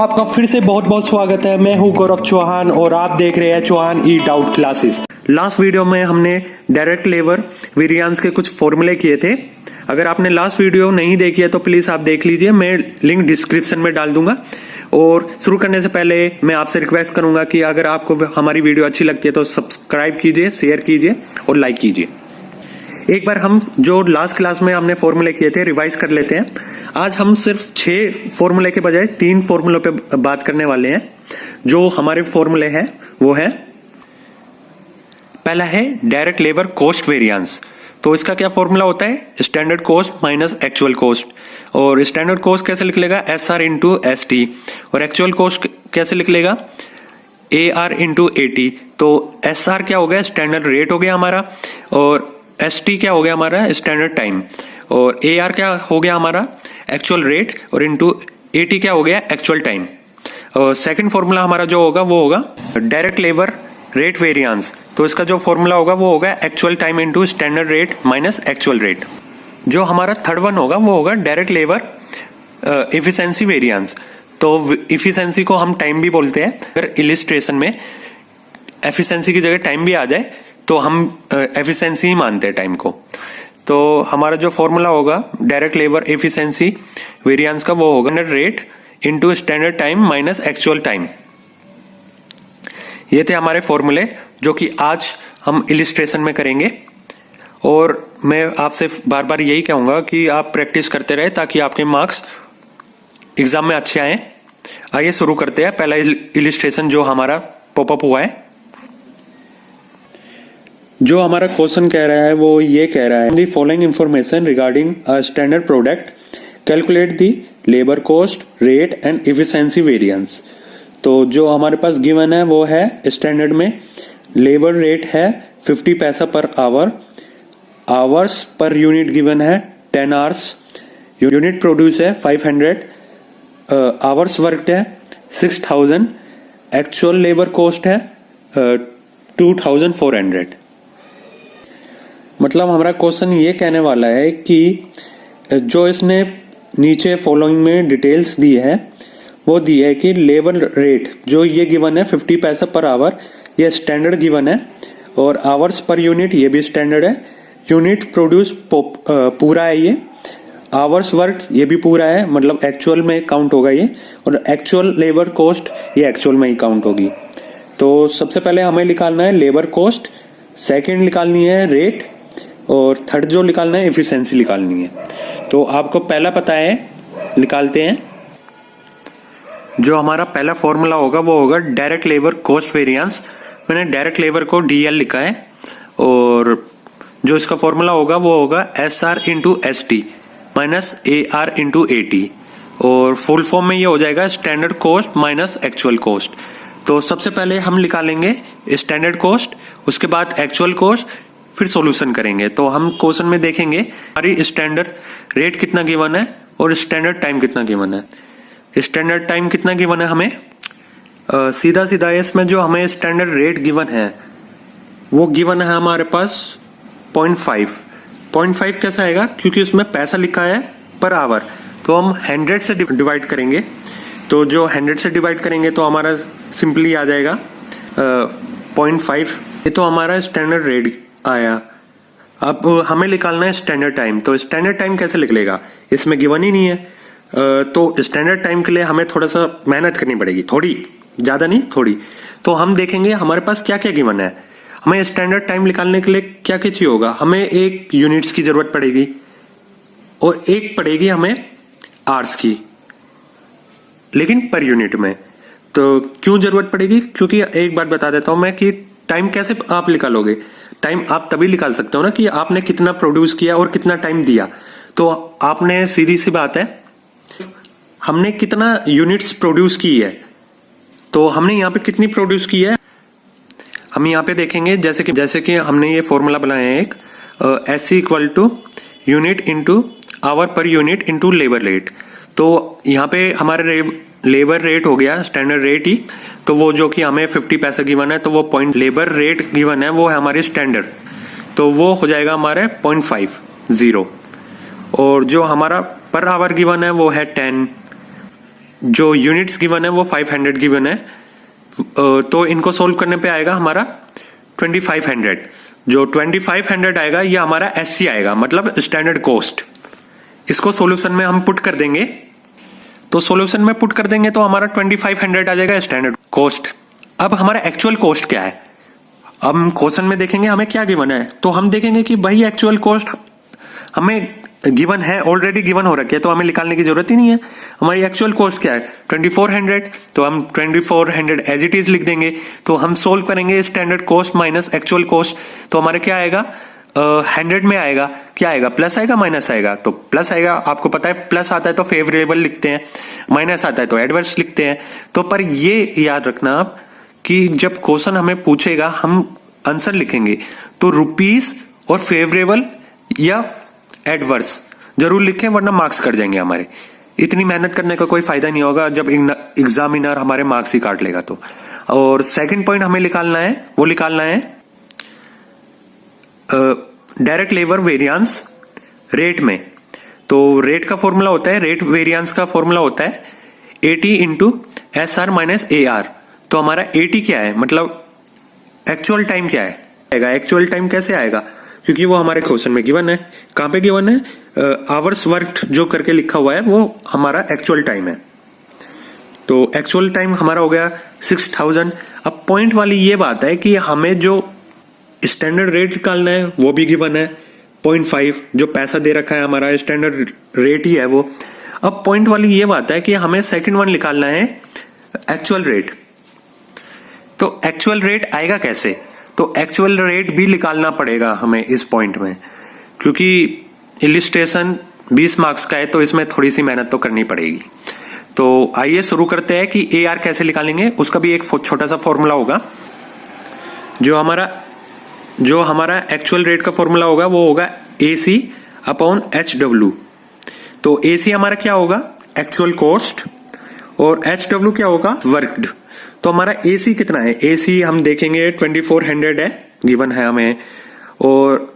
आपका फिर से बहुत बहुत स्वागत है। मैं हूं गौरव चौहान और आप देख रहे हैं Chauhan eat out classes. Last video में हमने डायरेक्ट लेबर वेरिएंस के कुछ फॉर्मूले किए थे। अगर आपने लास्ट वीडियो नहीं देखी है तो प्लीज आप देख लीजिए, मैं लिंक डिस्क्रिप्शन में डाल दूंगा। और शुरू करने से पहले मैं आपसे रिक्वेस्ट करूंगा कि अगर आपको हमारी वीडियो अच्छी लगती है तो सब्सक्राइब कीजिए, शेयर कीजिए और लाइक कीजिए। एक बार हम जो लास्ट क्लास में हमने फॉर्मूले किए थे रिवाइज कर लेते हैं। आज हम सिर्फ 6 फॉर्मूले के बजाय 3 फॉर्मूलों पे बात करने वाले हैं। जो हमारे फॉर्मूले हैं वो है, पहला है डायरेक्ट लेबर कॉस्ट वेरिएंस। तो इसका क्या फॉर्मूला होता है? Standard cost minus actual cost. और स्टैंडर्ड कॉस्ट कैसे लिख लेगा? SR into ST। और एक्चुअल कॉस्ट कैसे लिख लेगा? AR into AT। तो SR क्या हो गया? स्टैंडर्ड रेट हो गया हमारा। और ST क्या हो गया हमारा? Standard time. और AR क्या हो गया हमारा? Actual rate. और इंटू AT क्या हो गया? Actual time. और सेकंड फॉर्मूला हमारा जो होगा वो होगा डायरेक्ट लेबर रेट वेरिएंस। तो इसका जो फॉर्मूला होगा वो होगा actual time into standard rate minus actual rate. जो हमारा थर्ड वन होगा वो होगा डायरेक्ट लेबर एफिशिएंसी वेरिएंस। तो एफिशिएंसी को हम टाइम भी बोलते हैं। अगर इलिस्ट्रेशन में एफिशिएंसी की जगह टाइम भी आ जाए तो हम एफिशिएंसी ही मानते हैं टाइम को। तो हमारा जो फॉर्मूला होगा डायरेक्ट लेबर एफिशिएंसी वेरिएंस का वो होगा rate into standard time minus actual time. ये थे हमारे फॉर्मूले जो कि आज हम इलिस्ट्रेशन में करेंगे। और मैं आपसे बार बार यही कहूंगा कि आप प्रैक्टिस करते रहे ताकि आपके मार्क्स एग्जाम में अच्छे आए। आइए शुरू करते हैं। पहला इलिस्ट्रेशन जो हमारा पॉपअप हुआ है, जो हमारा क्वेश्चन कह रहा है वो ये कह रहा है, the following information regarding a standard product, calculate the labour cost, rate and efficiency variance. तो जो हमारे पास गिवन है वो है स्टैंडर्ड में लेबर रेट है 50 पैसा per hour, hours per unit given है 10 आवर्स, यूनिट प्रोड्यूस है 500, आवर्स वर्कड है 6000, एक्चुअल लेबर कॉस्ट है 2400। मतलब हमारा क्वेश्चन ये कहने वाला है कि जो इसने नीचे फॉलोइंग में डिटेल्स दी है वो दी है कि लेबर रेट जो ये गिवन है 50 पैसा पर आवर, ये स्टैंडर्ड गिवन है। और आवर्स पर यूनिट ये भी स्टैंडर्ड है। यूनिट प्रोड्यूस पूरा है ये। आवर्स वर्क ये भी पूरा है, मतलब एक्चुअल में काउंट होगा ये। और एक्चुअल लेबर कॉस्ट ये एक्चुअल में ही काउंट होगी। तो सबसे पहले हमें निकालना है लेबर कॉस्ट, सेकेंड निकालनी है रेट, और थर्ड जो निकालना है एफिशिएंसी निकालनी है। तो आपको पहला पता है, निकालते हैं। जो हमारा पहला फॉर्मूला होगा वो होगा डायरेक्ट लेबर कॉस्ट वेरिएंस। मैंने डायरेक्ट लेबर को DL लिखा है। और जो इसका फॉर्मूला होगा वो होगा SR into ST minus AR into AT। और फुल फॉर्म में ये हो जाएगा standard cost minus actual cost. तो सबसे पहले हम निकालेंगे स्टैंडर्ड कॉस्ट, उसके बाद एक्चुअल कॉस्ट, फिर सॉल्यूशन करेंगे। तो हम क्वेश्चन में देखेंगे हमारी स्टैंडर्ड रेट कितना गिवन है और स्टैंडर्ड टाइम कितना गिवन है। स्टैंडर्ड टाइम कितना गिवन है हमें? सीधा सीधा इसमें जो हमें स्टैंडर्ड रेट गिवन है वो गिवन है हमारे पास 0.5। 0.5 कैसा आएगा? क्योंकि उसमें पैसा लिखा है पर आवर, तो हम 100 से डिवाइड करेंगे। तो जो 100 से डिवाइड करेंगे तो हमारा सिंपली आ जाएगा 0.5। ये तो हमारा स्टैंडर्ड रेट आया। अब हमें निकालना है स्टैंडर्ड टाइम। तो स्टैंडर्ड टाइम कैसे लिख लेगा? इसमें गिवन ही नहीं है। तो स्टैंडर्ड टाइम के लिए हमें थोड़ा सा मेहनत करनी पड़ेगी, थोड़ी, ज्यादा नहीं, थोड़ी। तो हम देखेंगे हमारे पास क्या क्या गिवन है। हमें स्टैंडर्ड टाइम निकालने के लिए क्या क्या चाहिए होगा? हमें एक यूनिट्स की जरूरत पड़ेगी और एक पड़ेगी हमें आवर्स की, लेकिन पर यूनिट में। तो क्यों जरूरत पड़ेगी? क्योंकि एक बात बता देता हूं मैं कि टाइम कैसे आप निकालोगे। टाइम आप तभी निकाल सकते हो ना कि आपने कितना प्रोड्यूस किया और कितना टाइम दिया। तो आपने, सीधी सी बात है, हमने कितना यूनिट्स प्रोड्यूस की है, तो हमने यहाँ पे कितनी प्रोड्यूस की है हम यहाँ पे देखेंगे। जैसे कि हमने ये फॉर्मूला बनाया है एक, SC equal to unit into hour per unit into labour rate. तो यहाँ पे हमारे लेबर रेट हो गया स्टैंडर्ड रेट ही। तो वो जो कि हमें 50 पैसा गिवन है, तो वो पॉइंट लेबर रेट गिवन है वो है हमारी स्टैंडर्ड, तो वो हो जाएगा हमारे 0.50। और जो हमारा पर आवर गिवन है वो है 10। जो यूनिट्स गिवन है वो 500 गिवन है, तो इनको सोल्व करने पे आएगा हमारा 2500। जो 2500 आएगा ये हमारा एससी आएगा, मतलब स्टैंडर्ड कॉस्ट। इसको सॉल्यूशन में हम पुट कर देंगे, तो सॉल्यूशन में पुट कर देंगे तो हमारा 2500 आ जाएगा स्टैंडर्ड कॉस्ट। अब हमारा एक्चुअल कॉस्ट क्या है, अब हम क्वेश्चन में देखेंगे हमें क्या गिवन है, तो हम देखेंगे कि भाई एक्चुअल कॉस्ट हमें गिवन है, ऑलरेडी गिवन हो रखी है, तो हमें निकालने की जरूरत ही नहीं है। हमारी एक्चुअल कॉस्ट क्या है 2400, तो हम 2400 एज इट इज लिख देंगे। तो हम सोल्व करेंगे standard cost minus actual cost, तो हमारे क्या आएगा 100 में आएगा, क्या आएगा प्लस आएगा माइनस आएगा, तो प्लस आएगा। आपको पता है प्लस आता है तो फेवरेबल लिखते हैं, माइनस आता है तो एडवर्स लिखते हैं। तो पर ये याद रखना आप कि जब क्वेश्चन हमें पूछेगा हम आंसर लिखेंगे तो रुपीस और फेवरेबल या एडवर्स जरूर लिखें, वरना मार्क्स कट जाएंगे हमारे। इतनी मेहनत करने का कोई फायदा नहीं होगा जब एग्जामिनर हमारे मार्क्स ही काट लेगा तो। और सेकंड पॉइंट हमें निकालना है, वो निकालना है डायरेक्ट लेबर वेरिएंस रेट में। तो रेट का फॉर्मूला होता है, रेट वेरिएंस का फॉर्मूला होता है AT into SR minus AR। तो हमारा AT क्या है, मतलब एक्चुअल टाइम क्या है, एक्चुअल टाइम कैसे आएगा, क्योंकि वो हमारे क्वेश्चन में गिवन है। कहां पे गिवन है, आवर्स वर्क जो करके लिखा हुआ है वो हमारा एक्चुअल टाइम है। तो एक्चुअल टाइम हमारा हो गया 6000। अब पॉइंट वाली ये बात है कि हमें जो स्टैंडर्ड रेट निकालना है वो भी गिवन है 0.5, जो पैसा दे रखा है हमारा स्टैंडर्ड रेट ही है वो। अब पॉइंट वाली ये बात है कि हमें सेकंड वन निकालना है एक्चुअल रेट। तो एक्चुअल रेट आएगा कैसे, तो एक्चुअल रेट भी निकालना पड़ेगा हमें इस पॉइंट में, क्योंकि इलिस्ट्रेशन 20 मार्क्स का है तो इसमें थोड़ी सी मेहनत तो करनी पड़ेगी। तो आइए शुरू करते हैं कि AR कैसे निकालेंगे। उसका भी एक छोटा सा फॉर्मूला होगा। जो हमारा एक्चुअल रेट का फॉर्मूला होगा वो होगा AC अपॉन HW। तो AC हमारा क्या होगा एक्चुअल कॉस्ट, और HW क्या होगा वर्कड। तो हमारा AC कितना है, AC हम देखेंगे 2400 है, गिवन है हमें, और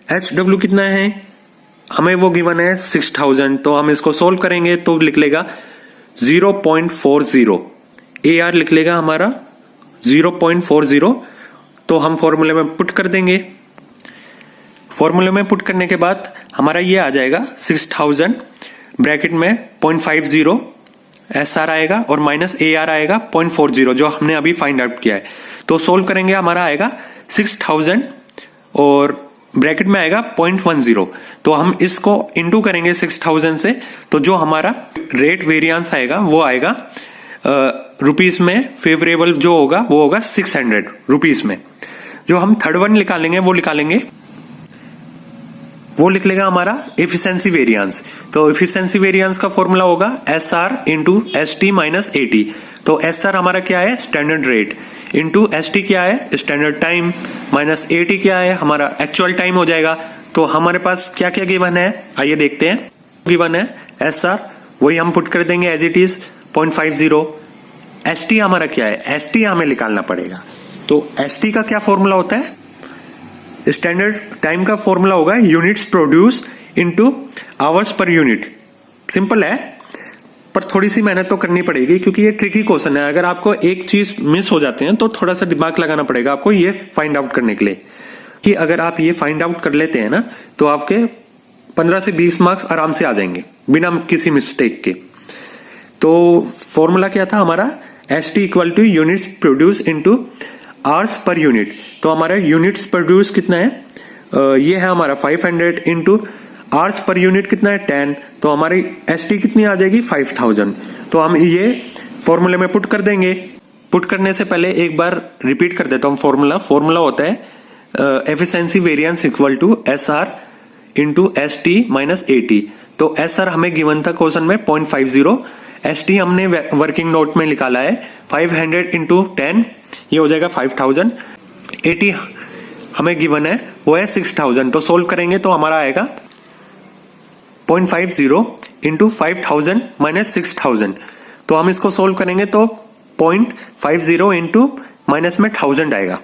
HW कितना है हमें वो गिवन है 6000। तो हम इसको सोल्व करेंगे तो लिख लेगा 0.40, AR लिख लेगा हमारा 0.40। तो हम फॉर्मूले में पुट कर देंगे। फॉर्मूले में पुट करने के बाद हमारा ये आ जाएगा 6000 ब्रैकेट में 0.50 SR आएगा और माइनस AR आएगा 0.40, जो हमने अभी फाइंड आउट किया है। तो सोल्व करेंगे हमारा आएगा 6000 और ब्रैकेट में आएगा 0.10। तो हम इसको इंटू करेंगे 6000 से, तो जो हमारा रेट वेरिएंस आएगा वो आएगा रुपीस में, फेवरेबल जो होगा वो होगा 600 रुपीस में। जो हम थर्ड वन निकालेंगे वो लिख लेगा हमारा एफिशिएंसी वेरिएंस। तो एफिशिएंसी वेरिएंस का फॉर्मूला होगा SR into ST minus AT। तो SR हमारा क्या है स्टैंडर्ड रेट, इंटू ST क्या है स्टैंडर्ड टाइम, माइनस AT क्या है हमारा एक्चुअल टाइम हो जाएगा। तो हमारे पास क्या क्या गिवन है आइए देखते हैं। गिवन है SR, वही हम पुट कर देंगे एज इट इज 0.50। ST हमारा क्या है, ST हमें निकालना पड़ेगा। तो ST का क्या फॉर्मूला होता है, स्टैंडर्ड टाइम का फॉर्मूला होगा units produce into hours per unit. Simple है, पर थोड़ी सी मेहनत तो करनी पड़ेगी क्योंकि ये ट्रिकी क्वेश्चन है। अगर आपको एक चीज मिस हो जाते हैं तो थोड़ा सा दिमाग लगाना पड़ेगा आपको ये फाइंड आउट करने के लिए, कि अगर आप ये फाइंड आउट कर लेते हैं ना तो आपके 15 से 20 मार्क्स आराम से आ जाएंगे बिना किसी मिस्टेक के। तो फॉर्मूला क्या था हमारा, ST equal two units produce into hours per unit. तो हमारा यूनिट्स प्रोड्यूस कितना है, ये है हमारा 500 इंटू आवर्स पर यूनिट कितना है 10। तो हमारी ST कितनी आ जाएगी 5000। तो हम ये फॉर्मूले में पुट कर देंगे। पुट करने से पहले एक बार रिपीट कर देता हूं फॉर्मूला होता है efficiency variance equal to SR into ST minus AT। तो SR हमें गिवन था क्वेश्चन में 0.50, ST हमने वर्किंग नोट में निकाला है 500 इंटू 10, ये हो जाएगा 5000। AT हमें गिवन है वो है 6000। तो सोल्व करेंगे तो हमारा आएगा 0.50 इंटू 5000 माइनस 6000। तो हम इसको सोल्व करेंगे तो 0.50 इंटू माइनस में 1000 आएगा।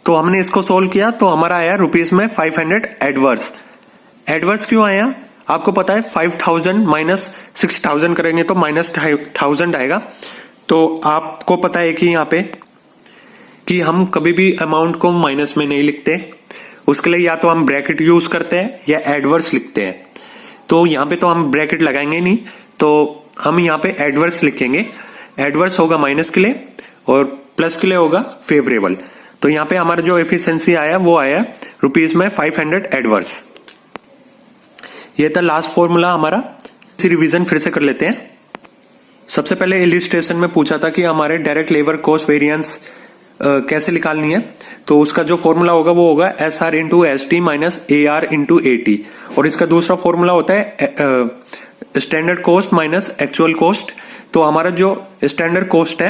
तो हमने इसको सोल्व किया तो हमारा आया रुपीस में 500 एडवर्स। एडवर्स क्यों आया, आपको पता है 5000 माइनस 6000 करेंगे तो माइनस 1000 आएगा। तो आपको पता है कि यहाँ पे कि हम कभी भी अमाउंट को माइनस में नहीं लिखते, उसके लिए या तो हम ब्रैकेट यूज करते हैं या एडवर्स लिखते हैं। तो यहाँ पे तो हम ब्रैकेट लगाएंगे नहीं, तो हम यहाँ पे एडवर्स लिखेंगे। एडवर्स होगा माइनस के लिए और प्लस के लिए होगा फेवरेबल। तो यहाँ पे हमारा जो एफिशिएंसी आया वो आया रुपीज में 500 एडवर्स। ये था लास्ट फॉर्मूला हमारा। रिवीजन फिर से कर लेते हैं। सबसे पहले इलिस्ट्रेशन में पूछा था कि हमारे डायरेक्ट लेबर कॉस्ट वेरिएंस कैसे निकालनी है। तो उसका जो फॉर्मूला होगा वो होगा SR into ST minus AR into AT। और इसका दूसरा फॉर्मूला होता है standard cost minus actual cost. तो हमारा जो स्टैंडर्ड कॉस्ट है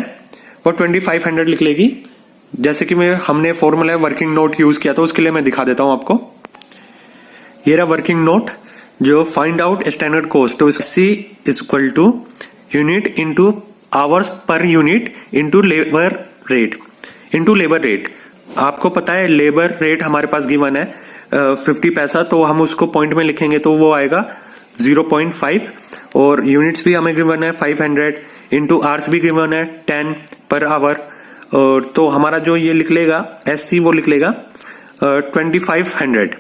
वो 2500 लिख लेगी। जैसे कि हमने फॉर्मूला वर्किंग नोट यूज किया था, उसके लिए मैं दिखा देता हूं आपको। ये रहा वर्किंग नोट जो फाइंड आउट स्टैंडर्ड कॉस्ट। तो C equal to unit into hours per unit into labour rate. आपको पता है लेबर रेट हमारे पास गिवन है 50 पैसा, तो हम उसको पॉइंट में लिखेंगे तो वो आएगा 0.5। और यूनिट्स भी हमें गिवन है 500 इंटू आवर्स भी गिवन है 10 पर आवर। और तो हमारा जो ये लिख लेगा SC वो लिख लेगा 2500।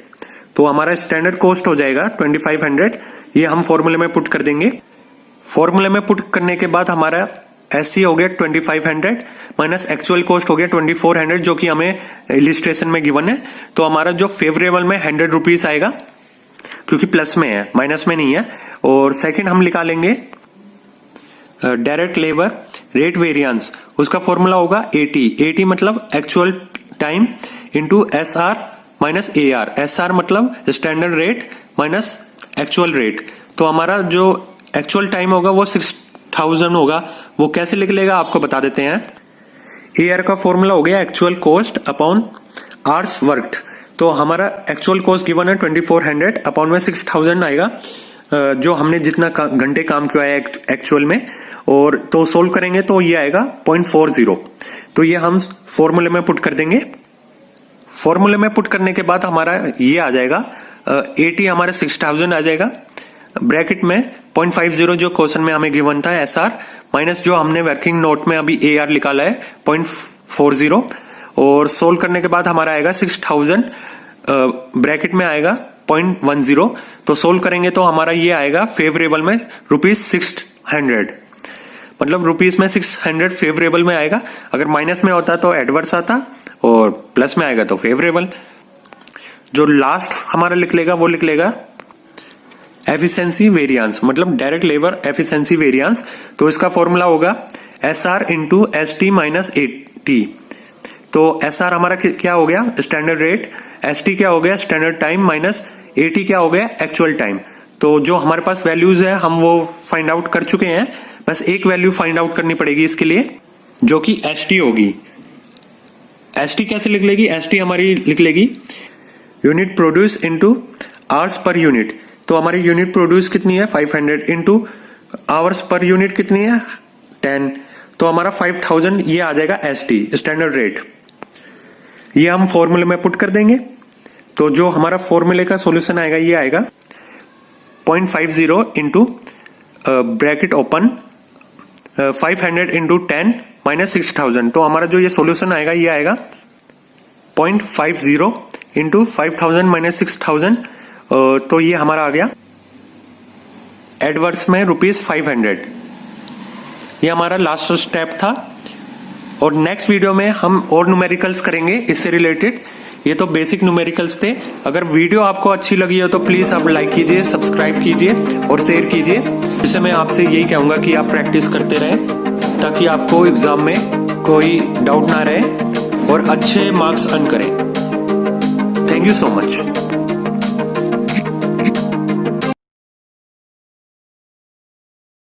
तो हमारा स्टैंडर्ड कॉस्ट हो जाएगा 2500। ये हम फॉर्मूले में पुट कर देंगे। फॉर्मूले में पुट करने के बाद हमारा SC हो गया 2500 माइनस एक्चुअल कॉस्ट हो गया 2400, जो कि हमें इलिस्ट्रेशन में गिवन है। तो हमारा जो फेवरेबल में 100 रुपीज आएगा, क्योंकि प्लस में है माइनस में नहीं है। और सेकंड हम निकालेंगे डायरेक्ट लेबर रेट वेरिएंस। उसका फॉर्मूला होगा AT मतलब actual time into SR minus AR। SR मतलब standard rate minus actual rate. तो हमारा जो एक्चुअल टाइम होगा वो 6000 होगा। वो कैसे लिख लेगा आपको बता देते हैं। AR का फॉर्मूला हो गया actual cost upon hours worked. तो हमारा एक्चुअल कॉस्ट गिवन है 2400 अपॉन में 6000 आएगा, जो हमने जितना घंटे काम किया है एक्चुअल में। और तो सोल्व करेंगे तो ये आएगा 0.40। तो ये हम फॉर्मूले में पुट कर देंगे। फॉर्मूले में पुट करने के बाद हमारा ये आ जाएगा AT हमारा 6000 आ जाएगा, ब्रैकेट में 0.50 जो क्वेश्चन में हमें गिवन था SR माइनस जो हमने वर्किंग नोट में अभी AR निकाला है 0.40। और सोल्व करने के बाद हमारा आएगा 6000 ब्रैकेट में आएगा 0.10। तो सोल्व करेंगे तो हमारा ये आएगा फेवरेबल में ₹600, मतलब रुपीज में 600 फेवरेबल में आएगा। अगर माइनस में होता तो एडवर्स आता और प्लस में आएगा तो फेवरेबल। जो लास्ट हमारा लिख लेगा वो लिख लेगा एफिशिएंसी वेरिएंस, मतलब डायरेक्ट लेबर एफिशिएंसी वेरिएंस। तो इसका फॉर्मूला होगा SR into ST minus AT। तो SR हमारा क्या हो गया स्टैंडर्ड रेट, ST क्या हो गया स्टैंडर्ड टाइम माइनस AT क्या हो गया एक्चुअल टाइम। तो जो हमारे पास वैल्यूज है हम वो फाइंड आउट कर चुके हैं, बस एक वैल्यू फाइंड आउट करनी पड़ेगी इसके लिए, जो कि ST होगी। ST कैसे लिख लेगी, ST हमारी लिख लेगी unit produce into hours per unit. तो हमारी यूनिट प्रोड्यूस कितनी है 500 इंटू आवर्स पर यूनिट कितनी है 10। तो हमारा 5000 ये आ जाएगा ST स्टैंडर्ड रेट। ये हम फॉर्मूले में पुट कर देंगे। तो जो हमारा फॉर्मूले का सॉल्यूशन आएगा ये आएगा 0.50 into bracket open 500 into 10 minus 6000। तो हमारा जो ये सॉल्यूशन आएगा ये आएगा 0.50 इंटू 5000 माइनस 6000। तो ये हमारा आ गया एडवर्स में ₹500। ये हमारा लास्ट स्टेप था। और नेक्स्ट वीडियो में हम और न्यूमेरिकल्स करेंगे इससे रिलेटेड। ये तो बेसिक न्यूमेरिकल्स थे। अगर वीडियो आपको अच्छी लगी हो तो प्लीज आप लाइक कीजिए, सब्सक्राइब कीजिए और शेयर कीजिए। इससे मैं आपसे यही कहूंगा कि आप प्रैक्टिस करते रहें, ताकि आपको एग्जाम में कोई डाउट ना रहे और अच्छे मार्क्स अर्न करें। Thank you so much.